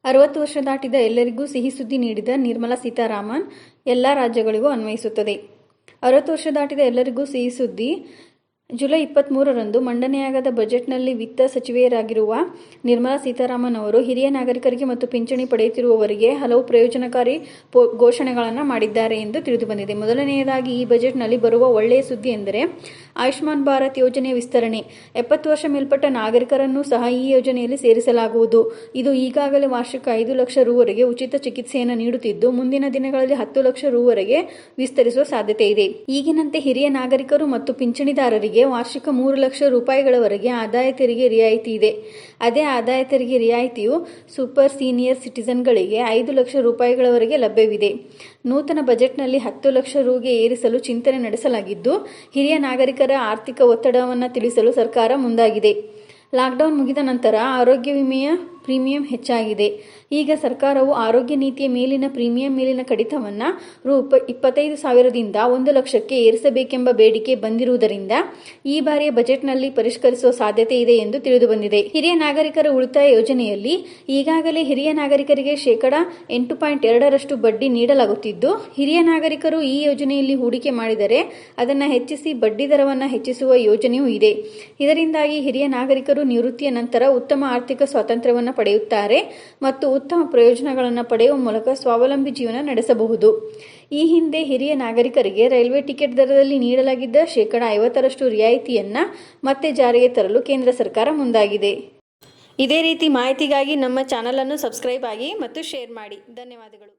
60 ವರ್ಷ ದಾಟಿದ ಎಲ್ಲರಿಗೂ ಸಿಹಿ ಸುದ್ದಿ ನೀಡಿದ ನಿರ್ಮಲಾ ಸೀತಾರಾಮನ್ ಎಲ್ಲ ರಾಜ್ಯಗಳಿಗೂ ಅನ್ವಯಿಸುತ್ತದೆ. 60 ವರ್ಷ ದಾಟಿದ ಎಲ್ಲರಿಗೂ ಸಿಹಿ ಸುದ್ದಿ. ಜುಲೈ 23ರಂದು ಮಂಡನೆಯಾಗದ ಬಜೆಟ್ನಲ್ಲಿ ವಿತ್ತ ಸಚಿವೆಯರಾಗಿರುವ ನಿರ್ಮಲಾ ಸೀತಾರಾಮನ್ ಅವರು ಹಿರಿಯ ನಾಗರಿಕರಿಗೆ ಮತ್ತು ಪಿಂಚಣಿ ಪಡೆಯುತ್ತಿರುವವರಿಗೆ ಹಲವು ಪ್ರಯೋಜನಕಾರಿ ಘೋಷಣೆಗಳನ್ನು ಮಾಡಿದ್ದಾರೆ ಎಂದು ತಿಳಿದುಬಂದಿದೆ. ಮೊದಲನೆಯದಾಗಿ ಈ ಬಜೆಟ್ನಲ್ಲಿ ಬರುವ ಒಳ್ಳೆಯ ಸುದ್ದಿ ಎಂದರೆ ಆಯುಷ್ಮಾನ್ ಭಾರತ್ ಯೋಜನೆಯ ವಿಸ್ತರಣೆ. 70 ವರ್ಷ ಮೇಲ್ಪಟ್ಟ ನಾಗರಿಕರನ್ನೂ ಸಹ ಈ ಯೋಜನೆಯಲ್ಲಿ ಸೇರಿಸಲಾಗುವುದು. ಇದು ಈಗಾಗಲೇ ವಾರ್ಷಿಕ 5 ಲಕ್ಷ ರೂ.ವರೆಗೆ ಉಚಿತ ಚಿಕಿತ್ಸೆಯನ್ನು ನೀಡುತ್ತಿದ್ದು, ಮುಂದಿನ ದಿನಗಳಲ್ಲಿ 10 ಲಕ್ಷ ರೂ.ವರೆಗೆ ವಿಸ್ತರಿಸುವ ಸಾಧ್ಯತೆ ಇದೆ. ಈಗಿನಂತೆ ಹಿರಿಯ ನಾಗರಿಕರು ಮತ್ತು ಪಿಂಚಣಿದಾರರಿಗೆ ವಾರ್ಷಿಕ 3 ಲಕ್ಷ ರೂಪಾಯಿಗಳವರೆಗೆ ಆದಾಯ ತೆರಿಗೆ ರಿಯಾಯಿತಿ ಇದೆ. ಅದೇ ಆದಾಯ ತೆರಿಗೆ ರಿಯಾಯಿತಿಯು ಸೂಪರ್ ಸೀನಿಯರ್ ಸಿಟಿಜನ್ಗಳಿಗೆ 5 ಲಕ್ಷ ರೂಪಾಯಿಗಳವರೆಗೆ ಲಭ್ಯವಿದೆ. ನೂತನ ಬಜೆಟ್ನಲ್ಲಿ 10 ಲಕ್ಷ ರೂ.ಗೆ ಏರಿಸಲು ಚಿಂತನೆ ನಡೆಸಲಾಗಿದ್ದು, ಹಿರಿಯ ನಾಗರಿಕರ ಆರ್ಥಿಕ ಒತ್ತಡವನ್ನು ತಿಳಿಸಲು ಸರ್ಕಾರ ಮುಂದಾಗಿದೆ. ಲಾಕ್ಡೌನ್ ಮುಗಿದ ನಂತರ ಆರೋಗ್ಯ ವಿಮೆಯ ಪ್ರೀಮಿಯಂ ಹೆಚ್ಚಾಗಿದೆ. ಈಗ ಸರ್ಕಾರವು ಆರೋಗ್ಯ ನೀತಿಯ ಮೇಲಿನ ಪ್ರೀಮಿಯಂ ಮೇಲಿನ ಕಡಿತವನ್ನು ರೂ. 25,000ದಿಂದ 1 ಲಕ್ಷಕ್ಕೆ ಏರಿಸಬೇಕೆಂಬ ಬೇಡಿಕೆ ಬಂದಿರುವುದರಿಂದ ಈ ಬಾರಿಯ ಬಜೆಟ್ನಲ್ಲಿ ಪರಿಷ್ಕರಿಸುವ ಸಾಧ್ಯತೆ ಇದೆ ಎಂದು ತಿಳಿದುಬಂದಿದೆ. ಹಿರಿಯ ನಾಗರಿಕರ ಉಳಿತಾಯ ಯೋಜನೆಯಲ್ಲಿ ಈಗಾಗಲೇ ಹಿರಿಯ ನಾಗರಿಕರಿಗೆ ಶೇಕಡಾ 8.2ರಷ್ಟು ಬಡ್ಡಿ ನೀಡಲಾಗುತ್ತಿದ್ದು, ಹಿರಿಯ ನಾಗರಿಕರು ಈ ಯೋಜನೆಯಲ್ಲಿ ಹೂಡಿಕೆ ಮಾಡಿದರೆ ಅದನ್ನು ಹೆಚ್ಚಿಸಿ ಬಡ್ಡಿ ದರವನ್ನು ಹೆಚ್ಚಿಸುವ ಯೋಜನೆಯೂ ಇದೆ. ಇದರಿಂದಾಗಿ ಹಿರಿಯ ನಾಗರಿಕರು ನಿವೃತ್ತಿಯ ನಂತರ ಉತ್ತಮ ಆರ್ಥಿಕ ಸ್ವಾತಂತ್ರ್ಯವನ್ನು ಪಡೆಯುತ್ತಾರೆ ಮತ್ತು ಉತ್ತಮ ಪ್ರಯೋಜನಗಳನ್ನು ಪಡೆಯುವ ಮೂಲಕ ಸ್ವಾವಲಂಬಿ ಜೀವನ ನಡೆಸಬಹುದು. ಈ ಹಿಂದೆ ಹಿರಿಯ ನಾಗರಿಕರಿಗೆ ರೈಲ್ವೆ ಟಿಕೆಟ್ ದರದಲ್ಲಿ ನೀಡಲಾಗಿದ್ದ ಶೇಕಡಾ 50ರಷ್ಟು ರಿಯಾಯಿತಿಯನ್ನು ಮತ್ತೆ ಜಾರಿಗೆ ತರಲು ಕೇಂದ್ರ ಸರ್ಕಾರ ಮುಂದಾಗಿದೆ. ಇದೇ ರೀತಿ ಮಾಹಿತಿಗಾಗಿ ನಮ್ಮ ಚಾನಲ್ ಅನ್ನು ಸಬ್ಸ್ಕ್ರೈಬ್ ಆಗಿ ಮತ್ತು ಶೇರ್ ಮಾಡಿ. ಧನ್ಯವಾದಗಳು.